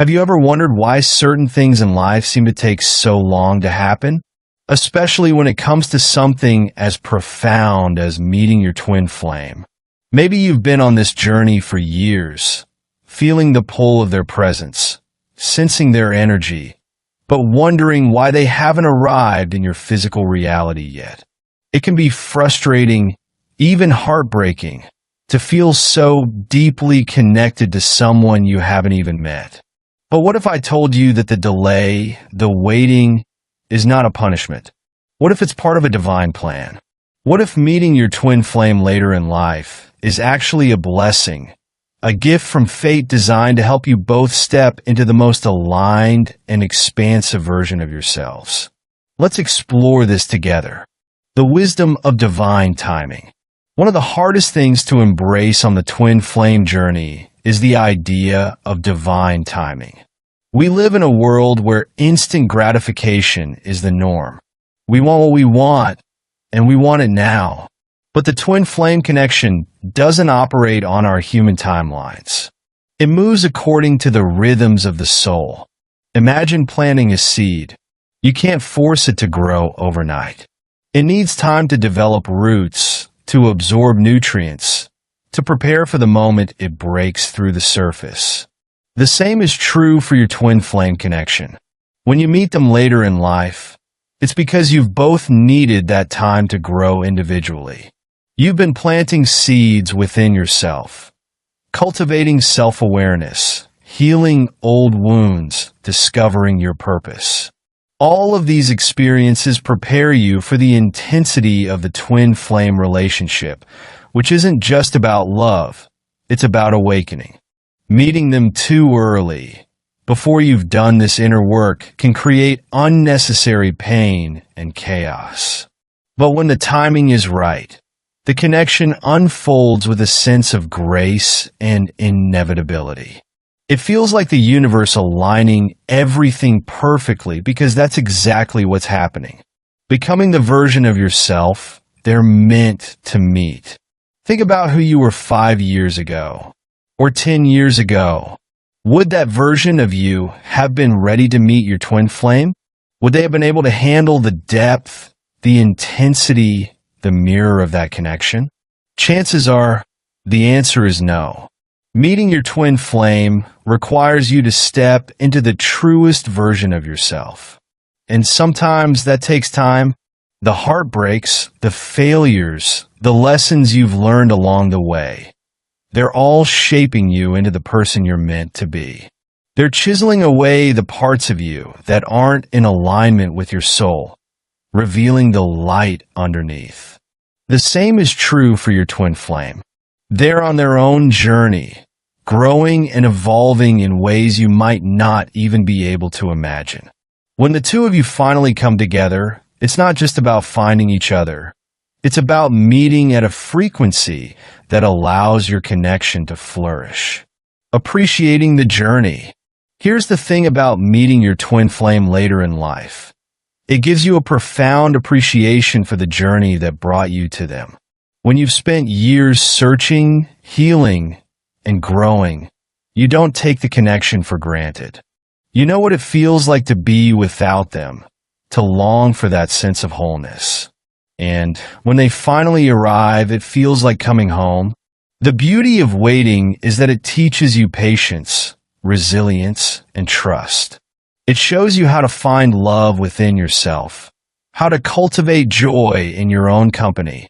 Have you ever wondered why certain things in life seem to take so long to happen? Especially when it comes to something as profound as meeting your twin flame. Maybe you've been on this journey for years, feeling the pull of their presence, sensing their energy, but wondering why they haven't arrived in your physical reality yet. It can be frustrating, even heartbreaking, to feel so deeply connected to someone you haven't even met. But what if I told you that the delay, the waiting, is not a punishment? What if it's part of a divine plan? What if meeting your twin flame later in life is actually a blessing, a gift from fate designed to help you both step into the most aligned and expansive version of yourselves? Let's explore this together. The wisdom of divine timing. One of the hardest things to embrace on the twin flame journey is the idea of divine timing. We live in a world where instant gratification is the norm. We want what we want, and we want it now. But the twin flame connection doesn't operate on our human timelines. It moves according to the rhythms of the soul. Imagine planting a seed. You can't force it to grow overnight. It needs time to develop roots, to absorb nutrients, to prepare for the moment it breaks through the surface. The same is true for your twin flame connection. When you meet them later in life, it's because you've both needed that time to grow individually. You've been planting seeds within yourself, cultivating self-awareness, healing old wounds, discovering your purpose. All of these experiences prepare you for the intensity of the twin flame relationship, which isn't just about love, it's about awakening. Meeting them too early, before you've done this inner work, can create unnecessary pain and chaos. But when the timing is right, the connection unfolds with a sense of grace and inevitability. It feels like the universe aligning everything perfectly because that's exactly what's happening. Becoming the version of yourself they're meant to meet. Think about who you were 5 years ago, or 10 years ago. Would that version of you have been ready to meet your twin flame? Would they have been able to handle the depth, the intensity, the mirror of that connection? Chances are, the answer is no. Meeting your twin flame requires you to step into the truest version of yourself. And sometimes that takes time. The heartbreaks, the failures, the lessons you've learned along the way, they're all shaping you into the person you're meant to be. They're chiseling away the parts of you that aren't in alignment with your soul, revealing the light underneath. The same is true for your twin flame. They're on their own journey, growing and evolving in ways you might not even be able to imagine. When the two of you finally come together, it's not just about finding each other. It's about meeting at a frequency that allows your connection to flourish. Appreciating the journey. Here's the thing about meeting your twin flame later in life. It gives you a profound appreciation for the journey that brought you to them. When you've spent years searching, healing, and growing, you don't take the connection for granted. You know what it feels like to be without them, to long for that sense of wholeness. And when they finally arrive, it feels like coming home. The beauty of waiting is that it teaches you patience, resilience, and trust. It shows you how to find love within yourself, how to cultivate joy in your own company,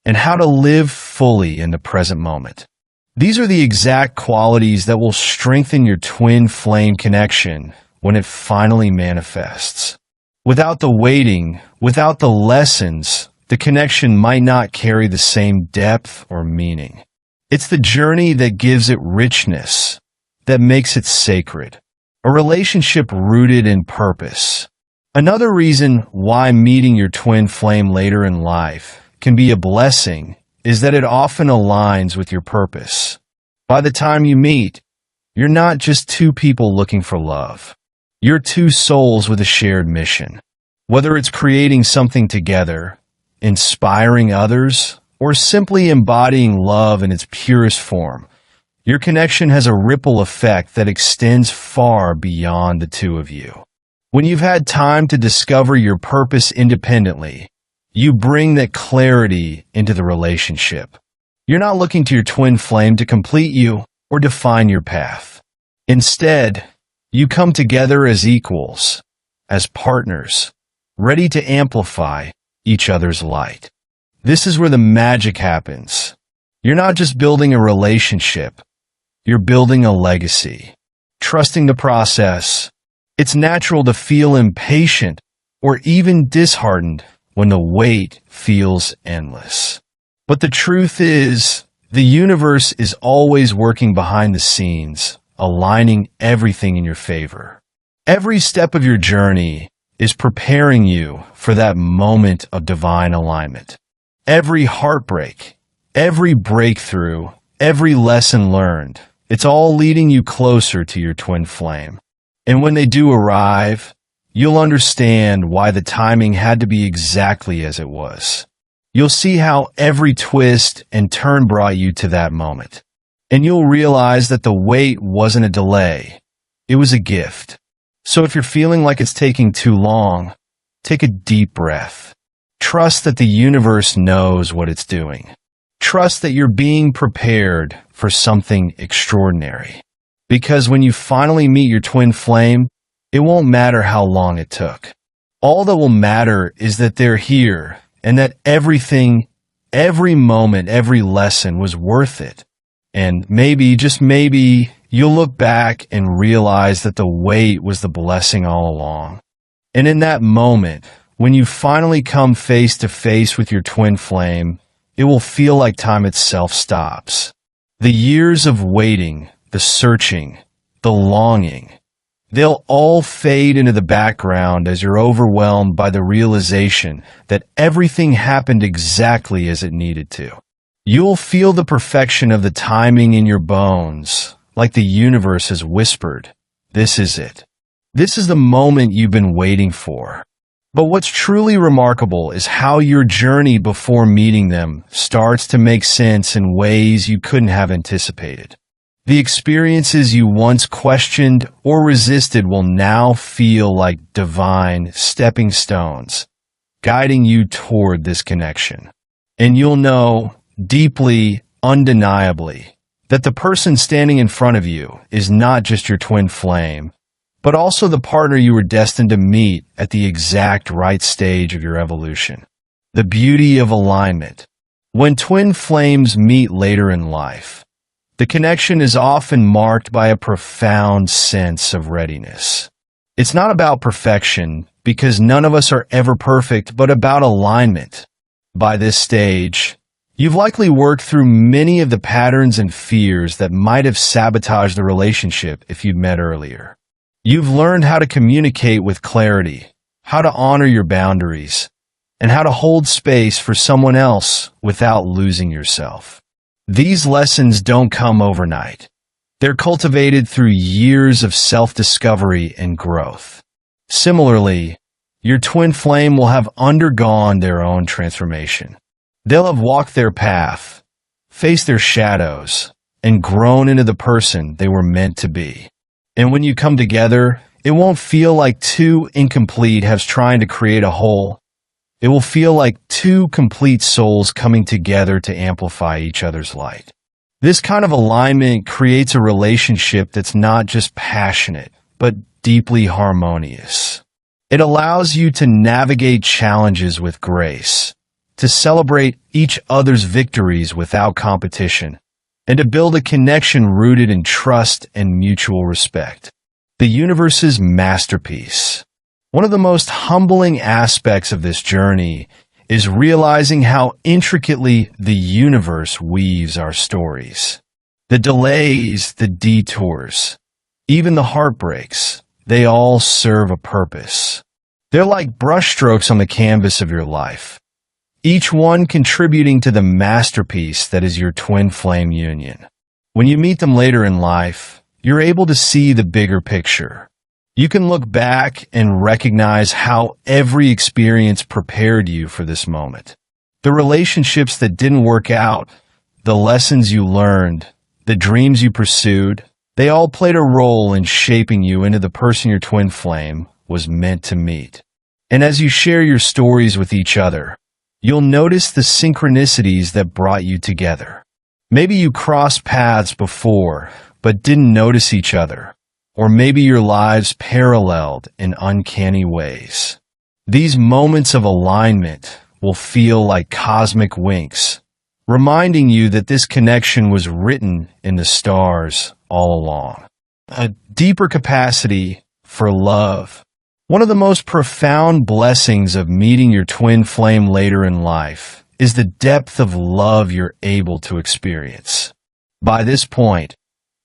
and how to live fully in the present moment. These are the exact qualities that will strengthen your twin flame connection when it finally manifests. Without the waiting, without the lessons, the connection might not carry the same depth or meaning. It's the journey that gives it richness, that makes it sacred. A relationship rooted in purpose. Another reason why meeting your twin flame later in life can be a blessing is that it often aligns with your purpose. By the time you meet, you're not just two people looking for love. You're two souls with a shared mission. Whether it's creating something together, inspiring others, or simply embodying love in its purest form, Your connection has a ripple effect that extends far beyond the two of you. When you've had time to discover your purpose independently, you bring that clarity into the relationship. You're not looking to your twin flame to complete you or define your path. Instead, you come together as equals, as partners, ready to amplify each other's light. This is where the magic happens. You're not just building a relationship, you're building a legacy. Trusting the process, it's natural to feel impatient or even disheartened when the wait feels endless. But the truth is, the universe is always working behind the scenes, aligning everything in your favor. Every step of your journey is preparing you for that moment of divine alignment. Every heartbreak, every breakthrough, every lesson learned, it's all leading you closer to your twin flame. And when they do arrive, you'll understand why the timing had to be exactly as it was. You'll see how every twist and turn brought you to that moment. And you'll realize that the wait wasn't a delay. It was a gift. So if you're feeling like it's taking too long, take a deep breath. Trust that the universe knows what it's doing. Trust that you're being prepared for something extraordinary. Because when you finally meet your twin flame, it won't matter how long it took. All that will matter is that they're here and that everything, every moment, every lesson was worth it. And maybe, just maybe, you'll look back and realize that the wait was the blessing all along. And in that moment, when you finally come face to face with your twin flame, it will feel like time itself stops. The years of waiting, the searching, the longing, they'll all fade into the background as you're overwhelmed by the realization that everything happened exactly as it needed to. You'll feel the perfection of the timing in your bones, like the universe has whispered, "This is it. This is the moment you've been waiting for." But what's truly remarkable is how your journey before meeting them starts to make sense in ways you couldn't have anticipated. The experiences you once questioned or resisted will now feel like divine stepping stones, guiding you toward this connection. And you'll know, deeply, undeniably, that the person standing in front of you is not just your twin flame, but also the partner you were destined to meet at the exact right stage of your evolution. The beauty of alignment. When twin flames meet later in life, the connection is often marked by a profound sense of readiness. It's not about perfection, because none of us are ever perfect, but about alignment. By this stage, you've likely worked through many of the patterns and fears that might have sabotaged the relationship if you'd met earlier. You've learned how to communicate with clarity, how to honor your boundaries, and how to hold space for someone else without losing yourself. These lessons don't come overnight. They're cultivated through years of self-discovery and growth. Similarly, your twin flame will have undergone their own transformation. They'll have walked their path, faced their shadows, and grown into the person they were meant to be. And when you come together, it won't feel like two incomplete halves trying to create a whole. It will feel like two complete souls coming together to amplify each other's light. This kind of alignment creates a relationship that's not just passionate, but deeply harmonious. It allows you to navigate challenges with grace, to celebrate each other's victories without competition, and to build a connection rooted in trust and mutual respect. The universe's masterpiece. One of the most humbling aspects of this journey is realizing how intricately the universe weaves our stories. The delays, the detours, even the heartbreaks, they all serve a purpose. They're like brushstrokes on the canvas of your life, each one contributing to the masterpiece that is your twin flame union. When you meet them later in life, you're able to see the bigger picture. You can look back and recognize how every experience prepared you for this moment. The relationships that didn't work out, the lessons you learned, the dreams you pursued, they all played a role in shaping you into the person your twin flame was meant to meet. And as you share your stories with each other, you'll notice the synchronicities that brought you together. Maybe you crossed paths before, but didn't notice each other. Or maybe your lives paralleled in uncanny ways. These moments of alignment will feel like cosmic winks, reminding you that this connection was written in the stars all along. A deeper capacity for love. One of the most profound blessings of meeting your twin flame later in life is the depth of love you're able to experience. By this point,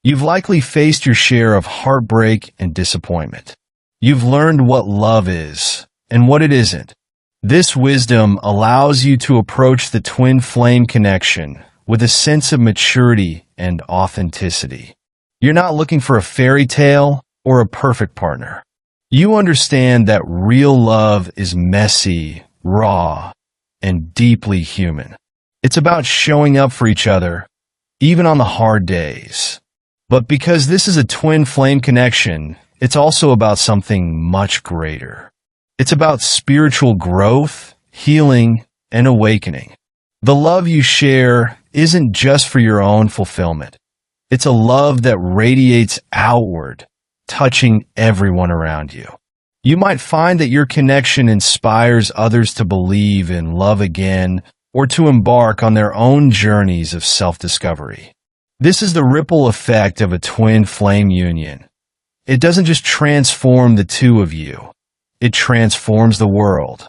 you've likely faced your share of heartbreak and disappointment. You've learned what love is and what it isn't. This wisdom allows you to approach the twin flame connection with a sense of maturity and authenticity. You're not looking for a fairy tale or a perfect partner. You understand that real love is messy, raw, and deeply human. It's about showing up for each other, even on the hard days. But because this is a twin flame connection, it's also about something much greater. It's about spiritual growth, healing, and awakening. The love you share isn't just for your own fulfillment. It's a love that radiates outward, touching everyone around you. You might find that your connection inspires others to believe in love again or to embark on their own journeys of self-discovery. This is the ripple effect of a twin flame union. It doesn't just transform the two of you, it transforms the world.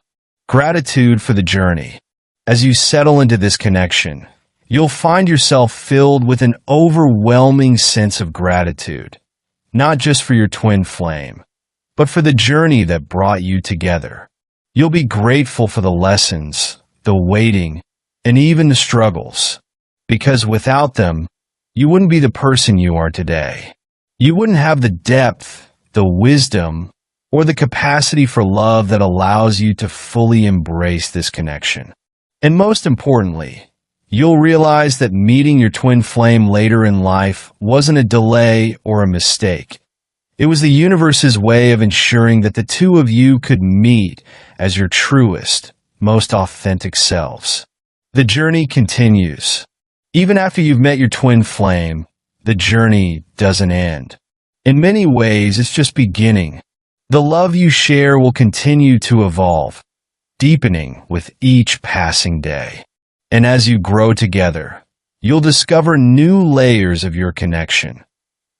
Gratitude for the journey. As you settle into this connection, you'll find yourself filled with an overwhelming sense of gratitude, not just for your twin flame, but for the journey that brought you together. You'll be grateful for the lessons, the waiting, and even the struggles, because without them, you wouldn't be the person you are today. You wouldn't have the depth, the wisdom, or the capacity for love that allows you to fully embrace this connection. And most importantly, you'll realize that meeting your twin flame later in life wasn't a delay or a mistake. It was the universe's way of ensuring that the two of you could meet as your truest, most authentic selves. The journey continues. Even after you've met your twin flame, the journey doesn't end. In many ways, it's just beginning. The love you share will continue to evolve, deepening with each passing day. And as you grow together, you'll discover new layers of your connection,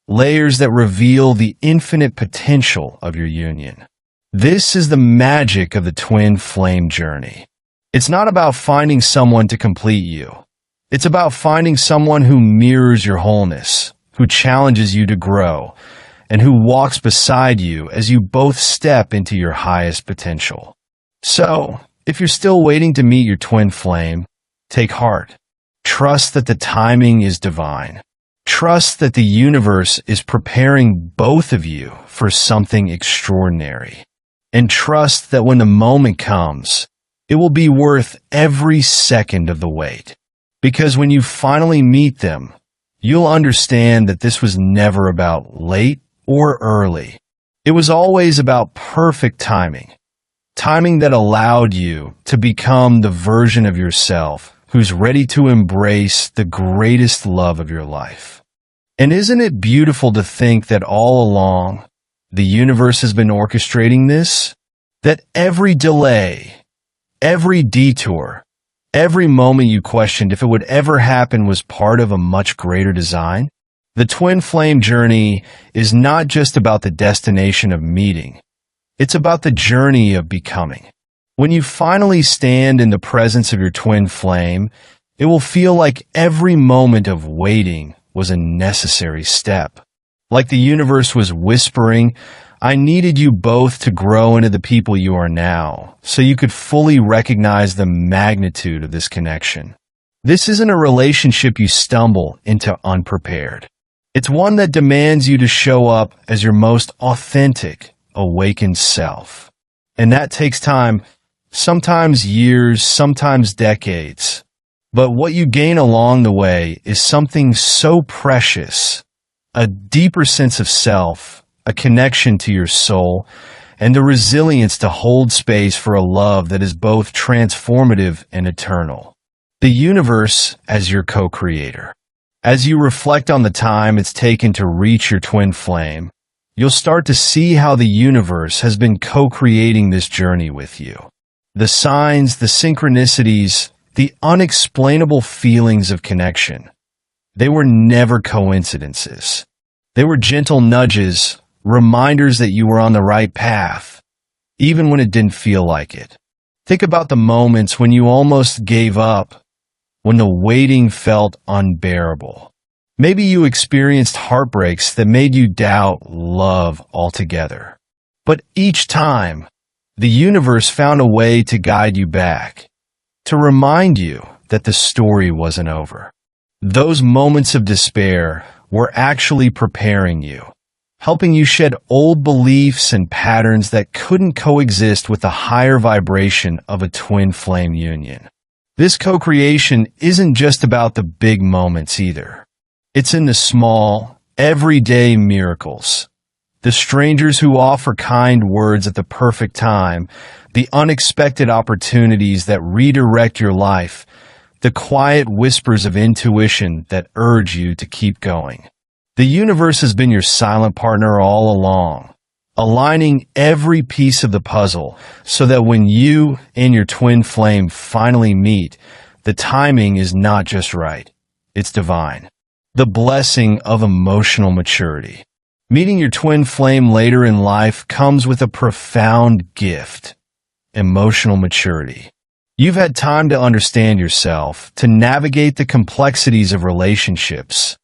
layers that reveal the infinite potential of your union. This is the magic of the twin flame journey. It's not about finding someone to complete you. It's about finding someone who mirrors your wholeness, who challenges you to grow, and who walks beside you as you both step into your highest potential. So, if you're still waiting to meet your twin flame, take heart. Trust that the timing is divine. Trust that the universe is preparing both of you for something extraordinary. And trust that when the moment comes, it will be worth every second of the wait. Because when you finally meet them, you'll understand that this was never about late or early. It was always about perfect timing. Timing that allowed you to become the version of yourself who's ready to embrace the greatest love of your life. And isn't it beautiful to think that all along, the universe has been orchestrating this? That every delay, every detour, every moment you questioned if it would ever happen was part of a much greater design? The twin flame journey is not just about the destination of meeting. It's about the journey of becoming. When you finally stand in the presence of your twin flame, it will feel like every moment of waiting was a necessary step. Like the universe was whispering, I needed you both to grow into the people you are now, so you could fully recognize the magnitude of this connection. This isn't a relationship you stumble into unprepared. It's one that demands you to show up as your most authentic, awakened self. And that takes time, sometimes years, sometimes decades. But what you gain along the way is something so precious, a deeper sense of self, a connection to your soul, and the resilience to hold space for a love that is both transformative and eternal. The universe as your co-creator. As you reflect on the time it's taken to reach your twin flame, you'll start to see how the universe has been co-creating this journey with you. The signs, the synchronicities, the unexplainable feelings of connection. They were never coincidences. They were gentle nudges, reminders that you were on the right path, even when it didn't feel like it. Think about the moments when you almost gave up, when the waiting felt unbearable. Maybe you experienced heartbreaks that made you doubt love altogether. But each time, the universe found a way to guide you back, to remind you that the story wasn't over. Those moments of despair were actually preparing you, helping you shed old beliefs and patterns that couldn't coexist with the higher vibration of a twin flame union. This co-creation isn't just about the big moments either. It's in the small, everyday miracles. The strangers who offer kind words at the perfect time, the unexpected opportunities that redirect your life, the quiet whispers of intuition that urge you to keep going. The universe has been your silent partner all along, aligning every piece of the puzzle so that when you and your twin flame finally meet, the timing is not just right, it's divine. The blessing of emotional maturity. Meeting your twin flame later in life comes with a profound gift: emotional maturity. You've had time to understand yourself, to navigate the complexities of relationships,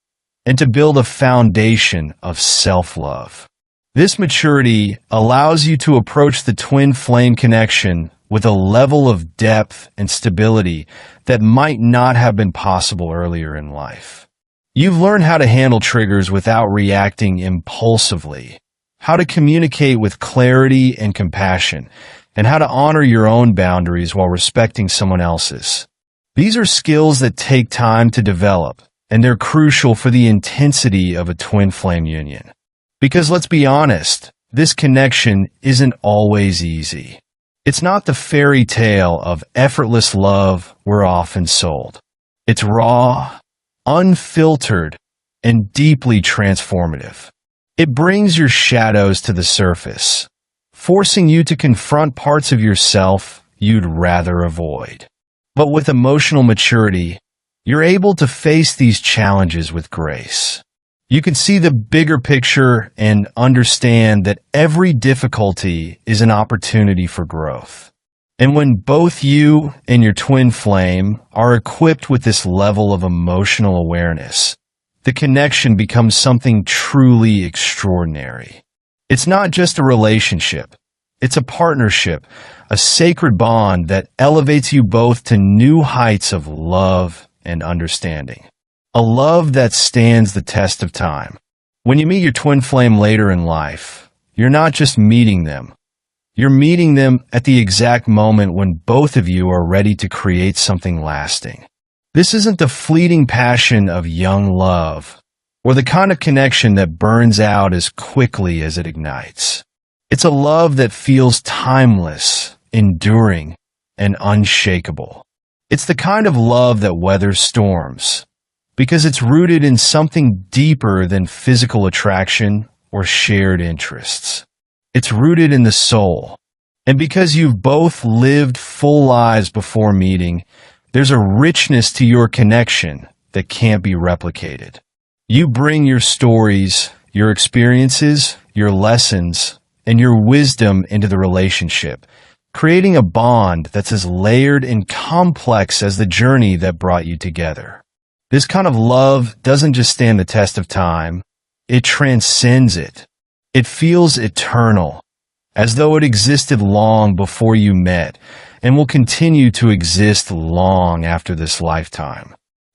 and to build a foundation of self-love. This maturity allows you to approach the twin flame connection with a level of depth and stability that might not have been possible earlier in life. You've learned how to handle triggers without reacting impulsively, how to communicate with clarity and compassion, and how to honor your own boundaries while respecting someone else's. These are skills that take time to develop, and they're crucial for the intensity of a twin flame union. Because let's be honest, this connection isn't always easy. It's not the fairy tale of effortless love we're often sold. It's raw, unfiltered, and deeply transformative. It brings your shadows to the surface, forcing you to confront parts of yourself you'd rather avoid. But with emotional maturity, you're able to face these challenges with grace. You can see the bigger picture and understand that every difficulty is an opportunity for growth. And when both you and your twin flame are equipped with this level of emotional awareness, the connection becomes something truly extraordinary. It's not just a relationship. It's a partnership, a sacred bond that elevates you both to new heights of love and understanding. A love that stands the test of time. When you meet your twin flame later in life, you're not just meeting them. You're meeting them at the exact moment when both of you are ready to create something lasting. This isn't the fleeting passion of young love, or the kind of connection that burns out as quickly as it ignites. It's a love that feels timeless, enduring, and unshakable. It's the kind of love that weathers storms, because it's rooted in something deeper than physical attraction or shared interests. It's rooted in the soul. And because you've both lived full lives before meeting, there's a richness to your connection that can't be replicated. You bring your stories, your experiences, your lessons, and your wisdom into the relationship, creating a bond that's as layered and complex as the journey that brought you together. This kind of love doesn't just stand the test of time, it transcends it. It feels eternal, as though it existed long before you met, and will continue to exist long after this lifetime.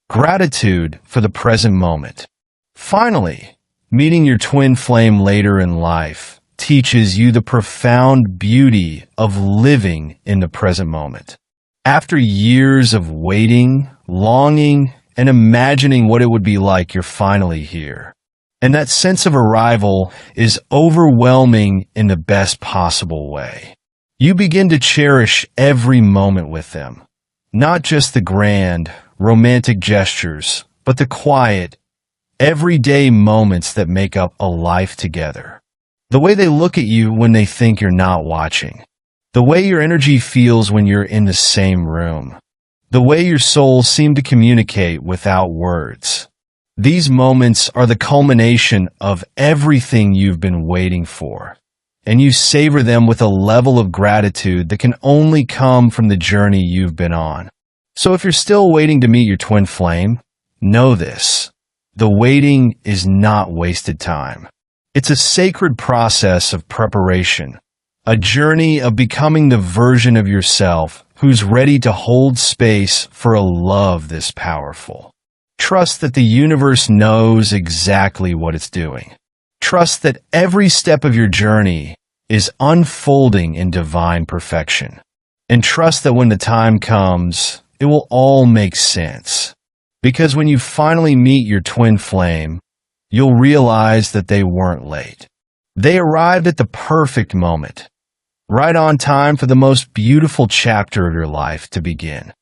Gratitude for the present moment. Finally, meeting your twin flame later in life teaches you the profound beauty of living in the present moment. After years of waiting, longing, and imagining what it would be like, you're finally here. And that sense of arrival is overwhelming in the best possible way. You begin to cherish every moment with them. Not just the grand, romantic gestures, but the quiet, everyday moments that make up a life together. The way they look at you when they think you're not watching. The way your energy feels when you're in the same room. The way your souls seem to communicate without words. These moments are the culmination of everything you've been waiting for, and you savor them with a level of gratitude that can only come from the journey you've been on. So if you're still waiting to meet your twin flame, know this. The waiting is not wasted time. It's a sacred process of preparation, a journey of becoming the version of yourself who's ready to hold space for a love this powerful. Trust that the universe knows exactly what it's doing. Trust that every step of your journey is unfolding in divine perfection. And trust that when the time comes, it will all make sense. Because when you finally meet your twin flame, you'll realize that they weren't late. They arrived at the perfect moment, right on time for the most beautiful chapter of your life to begin.